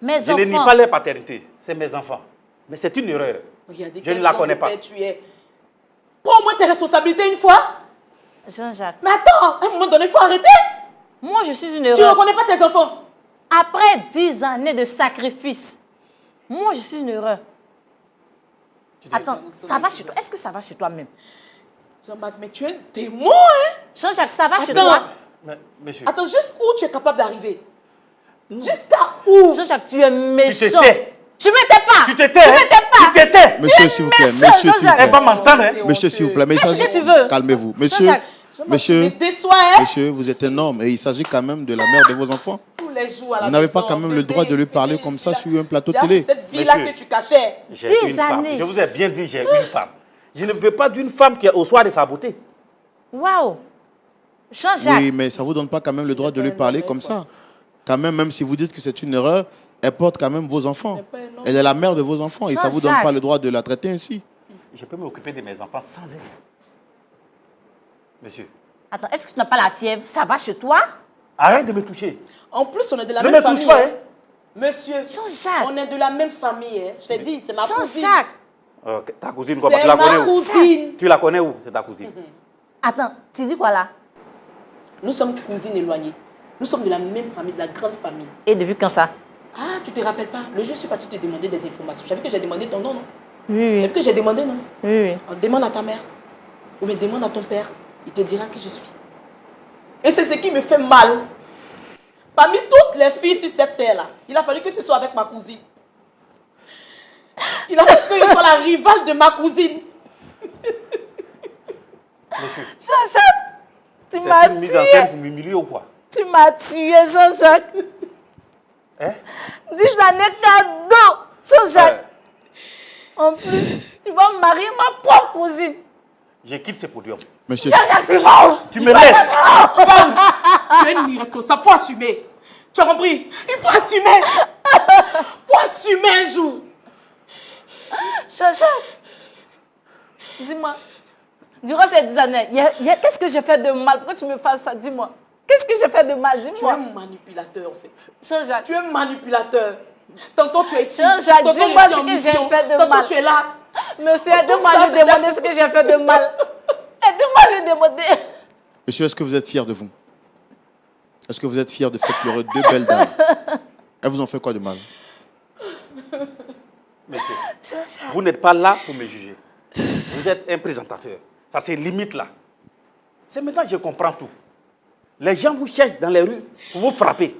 Mes Je ne nie enfants. pas leur paternité. C'est mes enfants. Mais c'est une erreur. Regardez, Je ne quel la genre connais de pas. père tu es. Prends au moins tes responsabilités une fois. Jean-Jacques. Mais attends, à un moment donné, il faut arrêter. Moi, je suis une Tu ne erreur. reconnais pas tes enfants. Après 10 années de sacrifice, moi, je suis une erreur. Attends, ça va chez toi? Est-ce que ça va chez toi-même? Jean-Marc, mais tu es un démon, hein? Jean-Jacques, ça va chez Attends. toi? Mais, monsieur, Attends, jusqu'où tu es capable d'arriver? Jusqu'à où? Jean-Jacques, tu es méchant. tu t'étais. Je ne m'étais pas. Tu t'étais. Je hein? ne m'étais pas. Tu t'étais. Monsieur, s'il vous plaît. méchant, Monsieur, s'il vous Jean-Jacques. Elle va plaît. m'entendre. Hein? Monsieur, s'il vous plaît. Mais il Qu'est-ce s'agit... que tu veux? Calmez-vous. Monsieur, Jean-Jacques. Tu me monsieur, déçois, hein? monsieur, vous êtes un homme et il s'agit quand même de la mère de vos enfants. Tous les jours à la Vous n'avez pas maison, quand même le droit de lui parler comme ça sur un plateau télé. C'est cette vie-là Monsieur. que tu cachais. J'ai 10 une femme. années. Je vous ai bien dit, j'ai une femme. Je ne veux pas d'une femme qui est au soir de sa beauté. Waouh. Jean-Jacques. Oui, mais ça ne vous donne pas quand même le droit de lui parler comme ça. Quand même, même si vous dites que c'est une erreur, elle porte quand même vos enfants. Elle est la mère de vos enfants et ça ne vous donne Jean-Jacques. pas le droit de la traiter ainsi. Je peux m'occuper de mes enfants sans elle. Monsieur, Attends, est-ce que tu n'as pas la fièvre? Ça va chez toi? arrête de me toucher. En plus, on est de la Ne même me touche famille. pas, hein. hein. Monsieur, Jean-Jacques. on est de la même famille. Hein. Je t'ai dit, c'est ma cousine. Jean-Jacques. Ok, ta cousine, quoi, tu C'est la connais ma où? cousine. Tu la connais où? C'est ta cousine. Attends, tu dis quoi là? Nous sommes cousines éloignées. Nous sommes de la même famille, de la grande famille. Et depuis quand ça? Ah, tu te rappelles pas? Le jour, je suis partie te demander des informations. J'avais que j'ai demandé ton nom, non? Oui, J'avais que j'ai demandé, non? oui. On demande à ta mère. Ou bien demande à ton père. Il te dira qui je suis. Et c'est ce qui me fait mal. Parmi toutes les filles sur cette terre-là, il a fallu que ce soit avec ma cousine. Il a fallu que je sois la rivale de ma cousine. Monsieur, Jean-Jacques, tu m'as c'est une mise en scène tué. pour m'humilier ou quoi? Tu m'as tué, Jean-Jacques. Hein? 10 années cadeau, Jean-Jacques. En plus, tu vas marier ma propre cousine. Je quitte ce podium. Monsieur, Jean-Jacques, tu vas où? Tu me laisses. Tu vas où? Tu es une irresponsable. Faut assumer. Tu as compris? Il faut assumer. Faut assumer un jour. Jean-Jacques, dis-moi, durant ces 10 années, qu'est-ce que j'ai fait de mal? Pourquoi tu me fais ça? Dis-moi. Qu'est-ce que j'ai fait de mal? Tu es Dis-moi. un manipulateur, en fait. Jean-Jacques, Tu es un manipulateur. Tantôt tu es ici, Jean-Jacques, tantôt dis-moi je suis ce en que j'ai mission, fait de tantôt mal. tu es là. monsieur, Tout aide-moi ça, à lui c'est demander ce que j'ai fait de mal. Aide-moi à lui demander. monsieur, est-ce que vous êtes fier de vous? Est-ce que vous êtes fier de faire pleurer 2 belles dames? Elles vous ont fait quoi de mal? Monsieur, vous n'êtes pas là pour me juger. Vous êtes un présentateur. Ça, c'est limite là. C'est maintenant que je comprends tout. Les gens vous cherchent dans les rues pour vous frapper.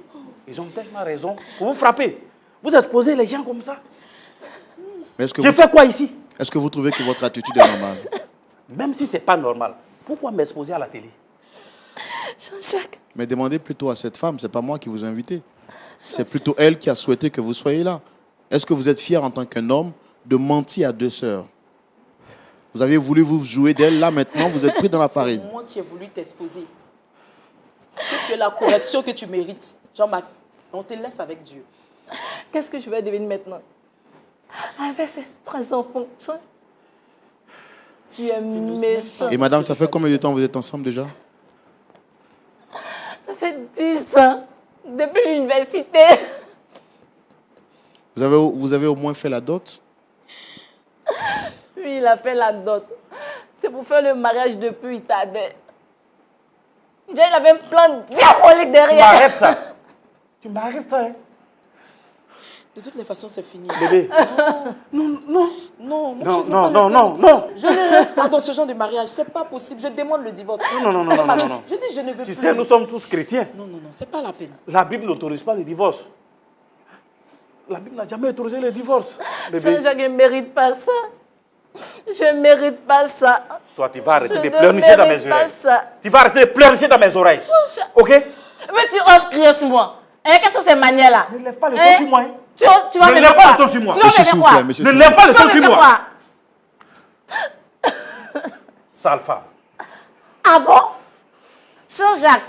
Ils ont tellement raison pour vous frapper. Vous exposez les gens comme ça. Mais est-ce que, Je vous, fais quoi ici? est-ce que vous trouvez que votre attitude est normale? Même si ce n'est pas normal, pourquoi m'exposer à la télé? Jean-Jacques, Mais demandez plutôt à cette femme, ce n'est pas moi qui vous ai invité. C'est plutôt elle qui a souhaité que vous soyez là. Est-ce que vous êtes fier en tant qu'un homme de mentir à 2 sœurs? Vous avez voulu vous jouer d'elle, là maintenant vous êtes pris dans la farine. C'est moi qui ai voulu t'exposer. Si tu es la correction que tu mérites, Jean-Marc, on te laisse avec Dieu. qu'est-ce que je vais devenir maintenant? Avec ces 3 enfants. Tu es méchant. Et madame, ça fait combien de temps vous êtes ensemble déjà? Ça fait 10 ans, depuis l'université. Vous avez au moins fait la dot? Lui, il a fait la dot. C'est pour faire le mariage depuis, il tardait. Déjà, il avait un plan diabolique Tu derrière. m'arrêtes ça. Tu m'arrêtes ça, hein? De toutes les façons, c'est fini. Bébé. Non, non. Non, moi, Non, je n'ai non, pas non, le temps non, de ça. non. Je ne reste pas dans ce genre de mariage. C'est pas possible. Je demande le divorce. Non, non, non, non, non, non. Je dis, je ne veux Tu plus. sais, nous sommes tous chrétiens. Non, non, non, c'est pas la peine. La Bible n'autorise pas le divorce. La Bible n'a jamais autorisé le divorce. Bébé. Jean-Jacques ne mérite pas ça. Je ne mérite pas ça. Toi, tu vas arrêter Je de ne pleurnicher dans mes mérite pas oreilles. ça. Tu vas arrêter de pleurnicher dans mes oreilles. Ok? Mais tu oses crier sur moi. Hein, quelles sont ces manières-là? Ne lève pas le ton Hein? sur moi. Hein. Tu vas Ne me lève faire pas quoi? le ton sur moi. Tu vas me Monsieur, faire s'il vous quoi? plaît, monsieur. Ne s'il lève vous pas Tu le vas ton me sur faire moi. quoi? Sale femme. Ah bon? Jean-Jacques,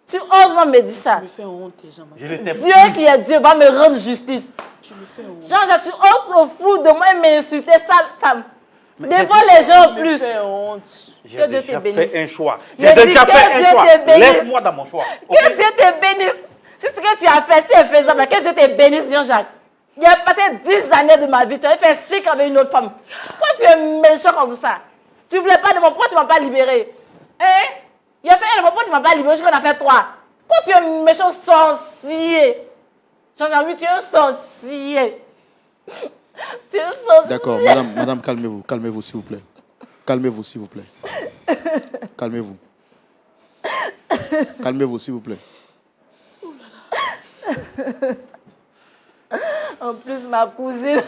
tu oses me dire ça? Tu me fais honte, Jean-Marc. Je ne t'aime Dieu qui est Dieu va me rendre justice. Tu me fais honte. Jean-Jacques, tu oses au fou de moi et m'insulter, sale femme. Mais Devant j'ai- les gens en Tu me plus. fais honte. J'ai Que Dieu te déjà bénisse. fait un choix. Je J'ai dis déjà que fait Dieu un choix. te bénisse. Lève-moi dans mon choix. Ok? Que Dieu te bénisse. Si ce que tu as fait, c'est faisable. Que Dieu te bénisse, Jean-Jacques. Il a passé 10 années de ma vie. Tu as fait 5 avec une autre femme. Pourquoi tu es méchant comme ça? Tu ne voulais pas de moi. Pourquoi tu ne m'as pas libéré? Hein? Il a fait une fois. Pourquoi tu ne m'as pas libéré? Je crois qu'on a fait 3. Pourquoi tu es méchant sorcier? Jean-Jacques, oui, tu es un sorcier. Tu es un sorcier. D'accord, madame, calmez-vous, s'il vous plaît. Calmez-vous, s'il vous plaît. Calmez-vous. Calmez-vous, s'il vous plaît. En plus, ma cousine.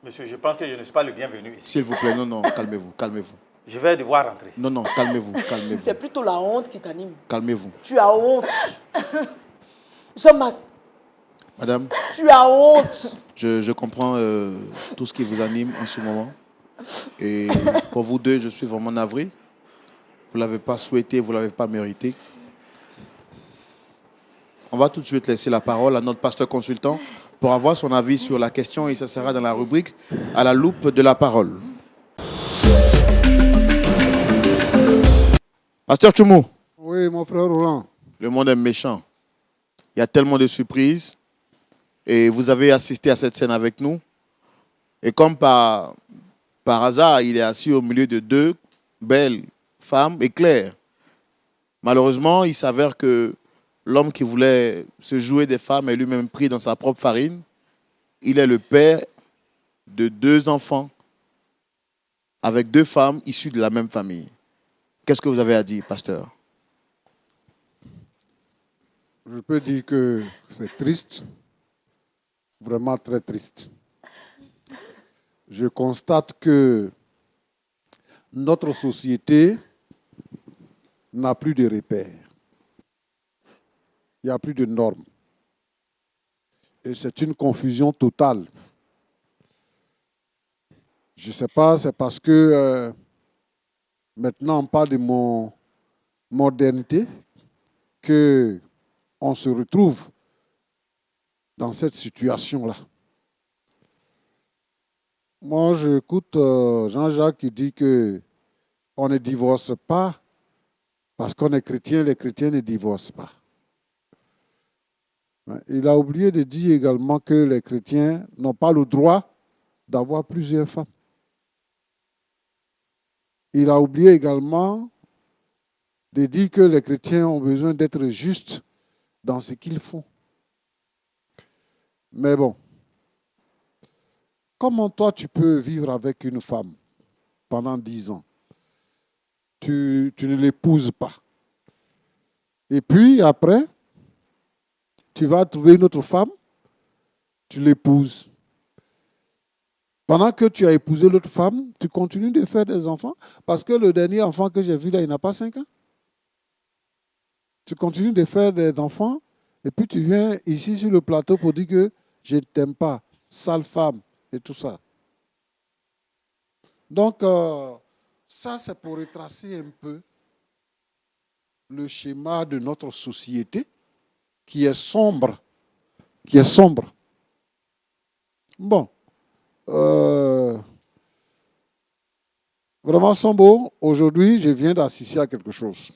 Monsieur, je pense que je ne suis pas le bienvenu ici. S'il vous plaît, non, calmez-vous, calmez-vous. Je vais devoir rentrer. Non, calmez-vous, C'est calmez-vous, plutôt la honte qui t'anime. calmez-vous. Tu as honte. Jean-Marc, Madame, tu as honte. je comprends tout ce qui vous anime en ce moment. Et pour vous deux, je suis vraiment navré. Vous ne l'avez pas souhaité, vous ne l'avez pas mérité. On va tout de suite laisser la parole à notre pasteur consultant pour avoir son avis sur la question et ça sera dans la rubrique à la loupe de la parole. Pasteur Tchoumou, Oui, mon frère Roland. le monde est méchant. Il y a tellement de surprises et vous avez assisté à cette scène avec nous. Et comme par hasard, il est assis au milieu de deux belles femmes éclairs. Malheureusement, il s'avère que l'homme qui voulait se jouer des femmes est lui-même pris dans sa propre farine. Il est le père de 2 enfants avec 2 femmes issues de la même famille. Qu'est-ce que vous avez à dire, pasteur? Je peux dire que c'est triste, vraiment très triste. Je constate que notre société n'a plus de repères. Il n'y a plus de normes. Et c'est une confusion totale. Je ne sais pas, c'est parce que maintenant on parle de modernité que on se retrouve dans cette situation-là. Moi, j'écoute Jean-Jacques qui dit que on ne divorce pas parce qu'on est chrétien, les chrétiens ne divorcent pas. Il a oublié de dire également que les chrétiens n'ont pas le droit d'avoir plusieurs femmes. Il a oublié également de dire que les chrétiens ont besoin d'être justes dans ce qu'ils font. Mais bon, comment toi tu peux vivre avec une femme pendant 10 ans? Tu ne l'épouses pas. Et puis après, tu vas trouver une autre femme, tu l'épouses. Pendant que tu as épousé l'autre femme, tu continues de faire des enfants, parce que le dernier enfant que j'ai vu là, il n'a pas 5 ans. Tu continues de faire des enfants, et puis tu viens ici sur le plateau pour dire que je ne t'aime pas, sale femme, et tout ça. Donc, ça, c'est pour retracer un peu le schéma de notre société qui est sombre. Bon. Vraiment, Sambo, aujourd'hui, je viens d'assister à quelque chose.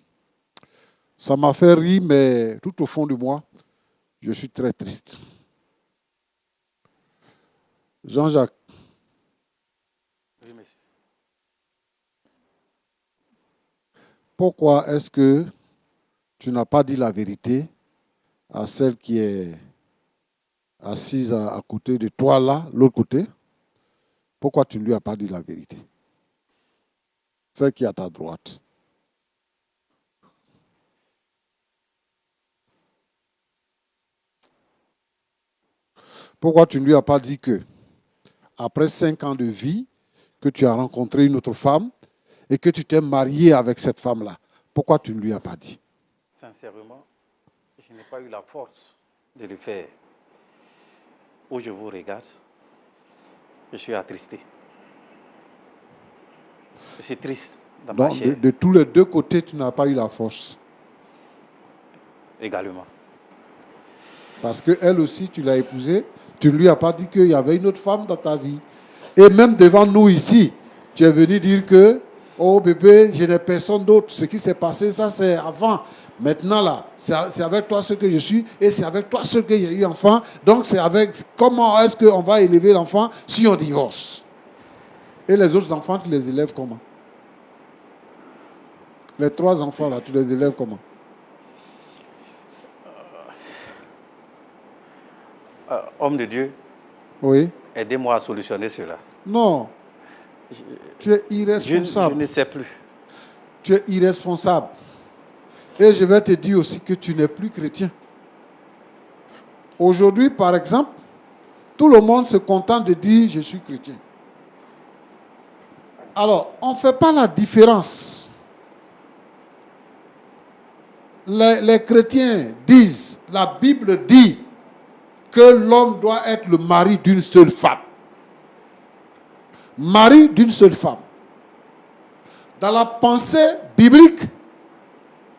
Ça m'a fait rire, mais tout au fond de moi, je suis très triste. Jean-Jacques. Oui, monsieur. Pourquoi est-ce que tu n'as pas dit la vérité à celle qui est assise à côté de toi là, l'autre côté, pourquoi tu ne lui as pas dit la vérité? Celle qui est à ta droite. Pourquoi tu ne lui as pas dit que, après 5 ans de vie, que tu as rencontré une autre femme et que tu t'es marié avec cette femme-là? Pourquoi tu ne lui as pas dit? Sincèrement, je n'ai pas eu la force de le faire. Où je vous regarde, je suis attristé. Je suis triste dans ma Donc, chair de tous les deux côtés, tu n'as pas eu la force. également. Parce qu'elle aussi, tu l'as épousée, tu ne lui as pas dit qu'il y avait une autre femme dans ta vie. Et même devant nous ici, tu es venu dire que, oh bébé, je n'ai personne d'autre. Ce qui s'est passé, ça c'est avant. Maintenant là, c'est avec toi ce que je suis et c'est avec toi ce que j'ai eu enfant. Donc c'est avec, comment est-ce qu'on va élever l'enfant si on divorce? Et les autres enfants, tu les élèves comment? Les 3 enfants là, tu les élèves comment? Homme de Dieu, Oui. aidez-moi à solutionner cela. Non. Tu es Je irresponsable. ne sais plus. Tu es irresponsable. Et je vais te dire aussi que tu n'es plus chrétien. Aujourd'hui, par exemple, tout le monde se contente de dire « je suis chrétien ». Alors, on ne fait pas la différence. Les chrétiens disent, la Bible dit que l'homme doit être le mari d'une seule femme. Mari d'une seule femme. Dans la pensée biblique,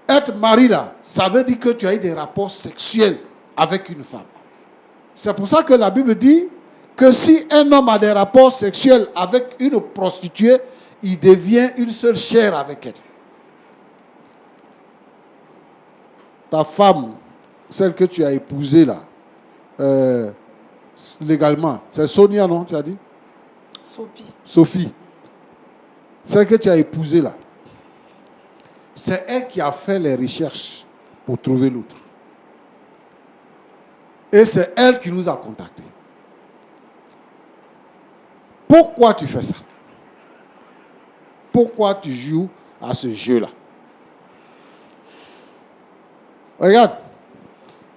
être mari là, ça veut dire que tu as eu des rapports sexuels avec une femme. C'est pour ça que la Bible dit que si un homme a des rapports sexuels avec une prostituée, il devient une seule chair avec elle. Ta femme, celle que tu as épousée là, légalement, c'est Sonia, non, tu as dit? Sophie. Celle que tu as épousée là, c'est elle qui a fait les recherches pour trouver l'autre. Et c'est elle qui nous a contactés. Pourquoi tu fais ça? Pourquoi tu joues à ce jeu-là? Regarde,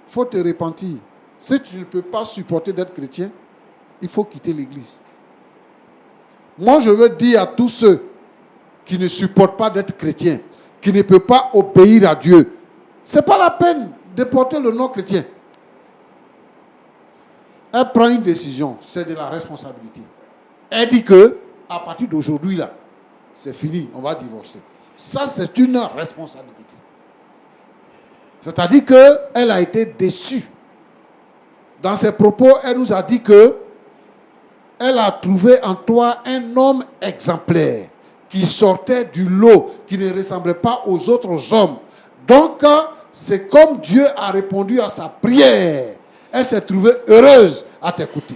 il faut te repentir. Si tu ne peux pas supporter d'être chrétien, il faut quitter l'église. Moi, je veux dire à tous ceux qui ne supportent pas d'être chrétiens, qui ne peuvent pas obéir à Dieu, ce n'est pas la peine de porter le nom chrétien. Elle prend une décision, c'est de la responsabilité. Elle dit que, à partir d'aujourd'hui, là, c'est fini, on va divorcer. Ça, c'est une responsabilité. C'est-à-dire qu'elle a été déçue. Dans ses propos, elle nous a dit que elle a trouvé en toi un homme exemplaire qui sortait du lot, qui ne ressemblait pas aux autres hommes. Donc, c'est comme Dieu a répondu à sa prière. Elle s'est trouvée heureuse à t'écouter.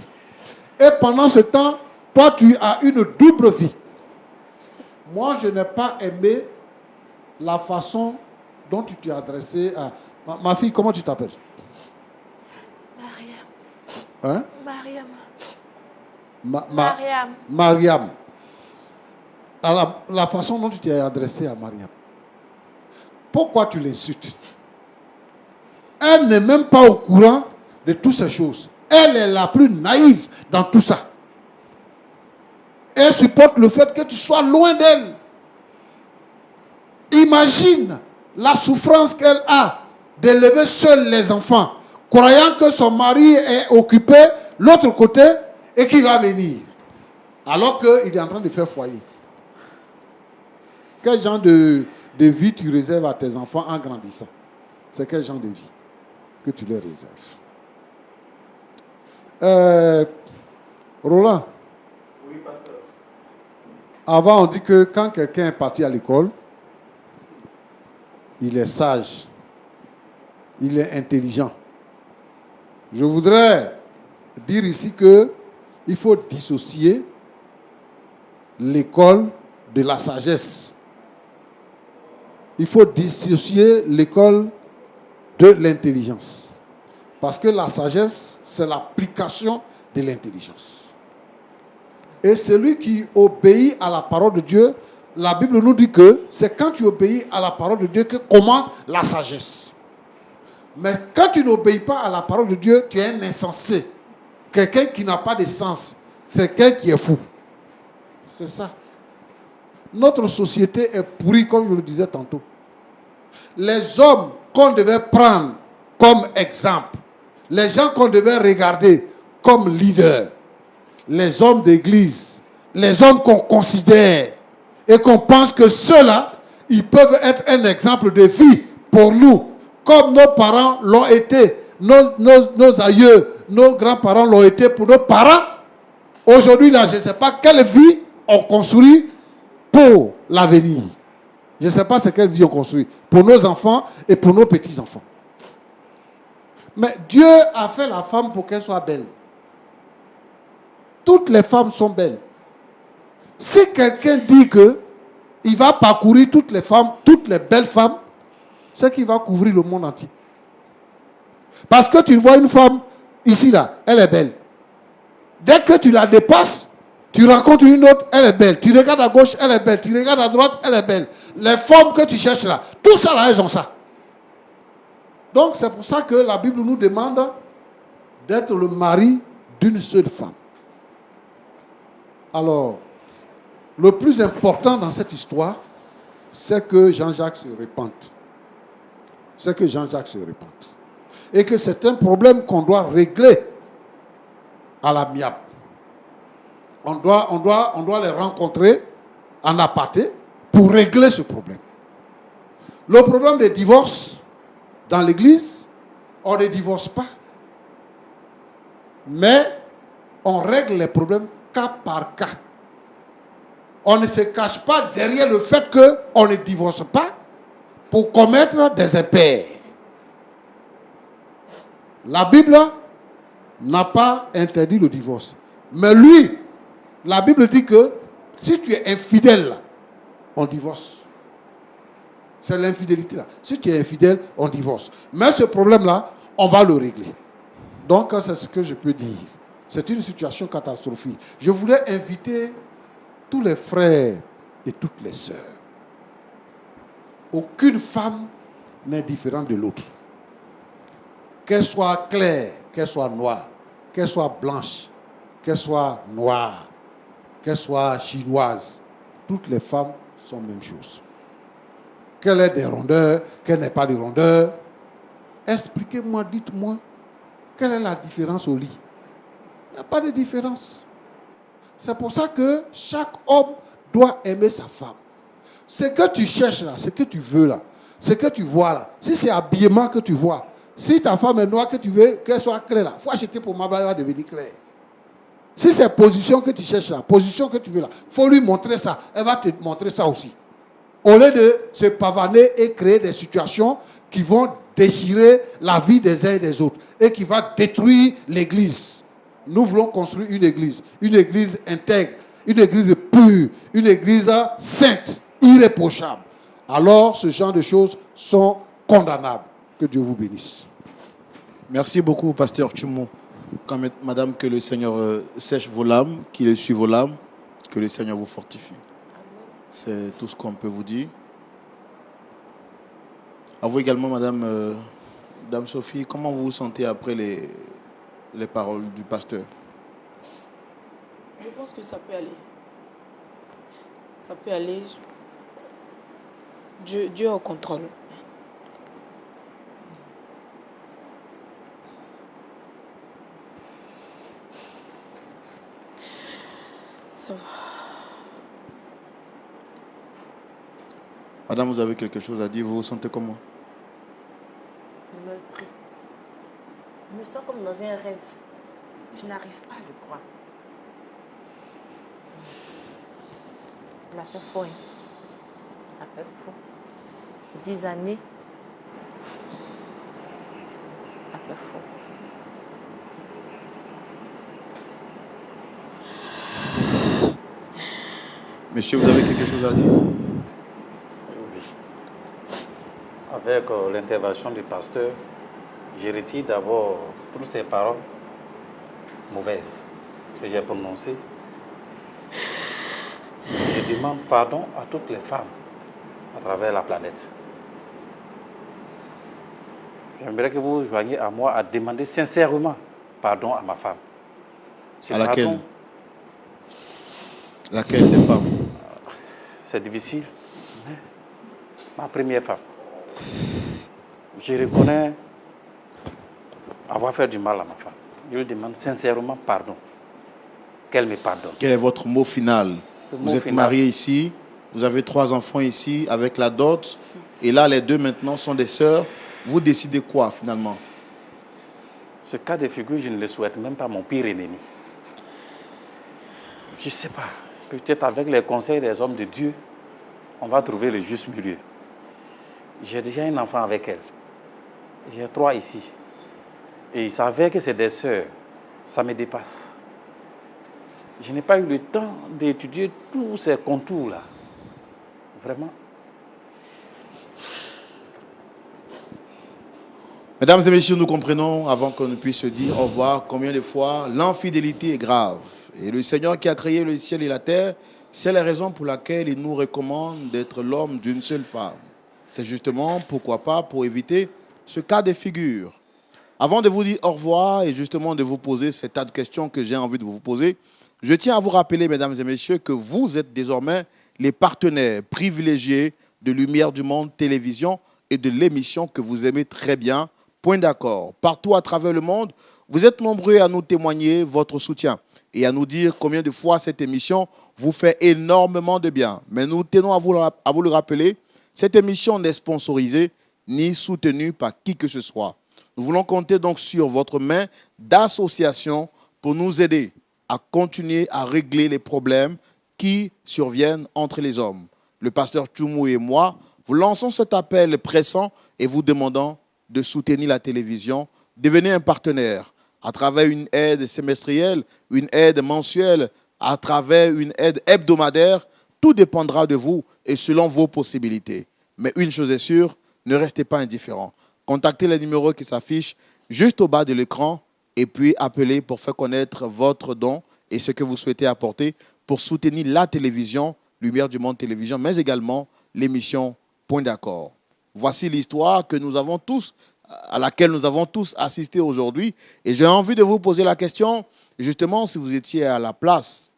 Et pendant ce temps, toi, tu as une double vie. Moi, je n'ai pas aimé la façon dont tu t'es adressé à... Ma fille, comment tu t'appelles? Mariam. Hein? Mariam. Mariam. Mariam. La façon dont tu t'es adressé à Mariam. Pourquoi tu l'insultes? Elle n'est même pas au courant de toutes ces choses. Elle est la plus naïve dans tout ça. Elle supporte le fait que tu sois loin d'elle. Imagine la souffrance qu'elle a d'élever seule les enfants, croyant que son mari est occupé l'autre côté et qu'il va venir, alors qu'il est en train de faire foyer. Quel genre de vie tu réserves à tes enfants en grandissant? C'est quel genre de vie que tu les réserves? Roland. Oui, pasteur. Avant, on dit que quand quelqu'un est parti à l'école, il est sage, il est intelligent. Je voudrais dire ici que il faut dissocier l'école de la sagesse. Il faut dissocier l'école de l'intelligence. Parce que la sagesse, c'est l'application de l'intelligence. Et celui qui obéit à la parole de Dieu, la Bible nous dit que c'est quand tu obéis à la parole de Dieu que commence la sagesse. Mais quand tu n'obéis pas à la parole de Dieu, tu es un insensé. Quelqu'un qui n'a pas de sens. C'est quelqu'un qui est fou. C'est ça. Notre société est pourrie, comme je le disais tantôt. Les hommes qu'on devait prendre comme exemple, les gens qu'on devait regarder comme leaders, les hommes d'église, les hommes qu'on considère et qu'on pense que ceux-là, ils peuvent être un exemple de vie pour nous, comme nos parents l'ont été, nos aïeux, nos grands-parents l'ont été pour nos parents. Aujourd'hui, là, je ne sais pas quelle vie on construit pour l'avenir. Je ne sais pas c'est quelle vie on construit pour nos enfants et pour nos petits-enfants. Mais Dieu a fait la femme pour qu'elle soit belle. Toutes les femmes sont belles. Si quelqu'un dit qu'il va parcourir toutes les femmes, toutes les belles femmes, c'est qu'il va couvrir le monde entier. Parce que tu vois une femme, ici, là, elle est belle. Dès que tu la dépasses, tu rencontres une autre, elle est belle. Tu regardes à gauche, elle est belle. Tu regardes à droite, elle est belle. Les femmes que tu cherches là, tout ça là, elles ont ça. Donc c'est pour ça que la Bible nous demande d'être le mari d'une seule femme. Alors, le plus important dans cette histoire, c'est que Jean-Jacques se repente. C'est que Jean-Jacques se repente. Et que c'est un problème qu'on doit régler à l'amiable. On doit les rencontrer en aparté pour régler ce problème. Le problème des divorces dans l'église, on ne divorce pas. Mais on règle les problèmes cas par cas. On ne se cache pas derrière le fait qu'on ne divorce pas pour commettre des impairs. La Bible n'a pas interdit le divorce. Mais lui, la Bible dit que si tu es infidèle, on divorce. C'est l'infidélité là. Si tu es infidèle, on divorce. Mais ce problème-là, on va le régler. Donc, c'est ce que je peux dire. C'est une situation catastrophique. Je voulais inviter tous les frères et toutes les sœurs. Aucune femme n'est différente de l'autre. Qu'elle soit claire, qu'elle soit noire, qu'elle soit blanche, qu'elle soit noire, qu'elle soit chinoise, toutes les femmes sont la même chose. Qu'elle ait des rondeurs, qu'elle n'ait pas de rondeurs. Expliquez-moi, dites-moi, quelle est la différence au lit? Il n'y a pas de différence. C'est pour ça que chaque homme doit aimer sa femme. Ce que tu cherches là, ce que tu veux là, ce que tu vois là, si c'est habillement que tu vois, si ta femme est noire, que tu veux qu'elle soit claire là, il faut acheter pour ma balle, elle va devenir claire. Si c'est position que tu cherches là, position que tu veux là, il faut lui montrer ça, elle va te montrer ça aussi. Au lieu de se pavaner et créer des situations qui vont déchirer la vie des uns et des autres et qui vont détruire l'église. Nous voulons construire une église intègre, une église pure, une église sainte, irréprochable. Alors, ce genre de choses sont condamnables. Que Dieu vous bénisse. Merci beaucoup, pasteur Tchoumo. Madame, que le Seigneur sèche vos larmes, qu'il essuie vos larmes, que le Seigneur vous fortifie. C'est tout ce qu'on peut vous dire. À vous également, Madame Dame Sophie, comment vous vous sentez après les paroles du pasteur? Je pense que ça peut aller. Ça peut aller. Dieu est au contrôle. Ça va. Madame, vous avez quelque chose à dire? Vous vous sentez comment? Meurtri. Je me sens comme dans un rêve. Je n'arrive pas à le croire. Il a fait faux. Hein. Il a fait faux. 10 années. Il a fait faux. Monsieur, vous avez quelque chose à dire? Oui. Avec l'intervention du pasteur, je retire d'abord toutes ces paroles mauvaises que j'ai prononcées. Je demande pardon à toutes les femmes à travers la planète. J'aimerais que vous vous joigniez à moi à demander sincèrement pardon à ma femme. Ce À laquelle? pardon, Laquelle des femmes? c'est difficile, mais ma première femme. Je reconnais avoir fait du mal à ma femme. Je lui demande sincèrement pardon. Qu'elle me pardonne. Quel est votre mot final? Le Vous mot êtes final. marié ici, vous avez 3 enfants ici avec la dot, et là les 2 maintenant sont des sœurs. Vous décidez quoi finalement? Ce cas de figure, je ne le souhaite même pas à mon pire ennemi. Je ne sais pas. Peut-être avec les conseils des hommes de Dieu, on va trouver le juste milieu. J'ai déjà un enfant avec elle. J'ai 3 ici. Et il savait que c'est des sœurs. Ça me dépasse. Je n'ai pas eu le temps d'étudier tous ces contours-là. Vraiment. Mesdames et messieurs, nous comprenons, avant qu'on ne puisse se dire au revoir, combien de fois l'infidélité est grave. Et le Seigneur qui a créé le ciel et la terre, c'est la raison pour laquelle il nous recommande d'être l'homme d'une seule femme. C'est justement, pourquoi pas, pour éviter ce cas de figure. Avant de vous dire au revoir et justement de vous poser ces tas de questions que j'ai envie de vous poser, je tiens à vous rappeler, mesdames et messieurs, que vous êtes désormais les partenaires privilégiés de Lumière du Monde Télévision et de l'émission que vous aimez très bien, Point d'accord. Partout à travers le monde, vous êtes nombreux à nous témoigner votre soutien et à nous dire combien de fois cette émission vous fait énormément de bien. Mais nous tenons à vous le rappeler, cette émission n'est sponsorisée ni soutenue par qui que ce soit. Nous voulons compter donc sur votre main d'association pour nous aider à continuer à régler les problèmes qui surviennent entre les hommes. Le pasteur Tchoumou et moi vous lançons cet appel pressant et vous demandons de soutenir la télévision. Devenez un partenaire à travers une aide semestrielle, une aide mensuelle, à travers une aide hebdomadaire. Tout dépendra de vous et selon vos possibilités. Mais une chose est sûre, ne restez pas indifférents. Contactez les numéros qui s'affichent juste au bas de l'écran et puis appelez pour faire connaître votre don et ce que vous souhaitez apporter pour soutenir la télévision, Lumière du Monde Télévision, mais également l'émission Point d'accord. Voici l'histoire à laquelle nous avons tous assisté aujourd'hui. Et j'ai envie de vous poser la question, justement, si vous étiez à la place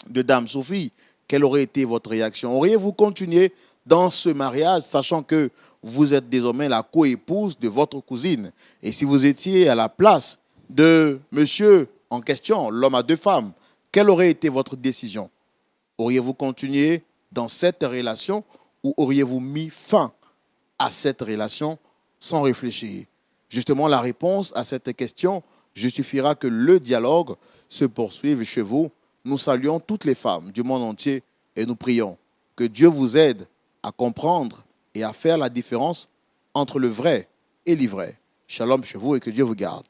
de Dame Sophie, quelle aurait été votre réaction? Auriez-vous continué dans ce mariage, sachant que vous êtes désormais la coépouse de votre cousine? Et si vous étiez à la place de monsieur en question, l'homme à 2 femmes, quelle aurait été votre décision? Auriez-vous continué dans cette relation ou auriez-vous mis fin à cette relation sans réfléchir? Justement, la réponse à cette question justifiera que le dialogue se poursuive chez vous. Nous saluons toutes les femmes du monde entier et nous prions que Dieu vous aide à comprendre et à faire la différence entre le vrai et l'ivraie. Shalom chez vous et que Dieu vous garde.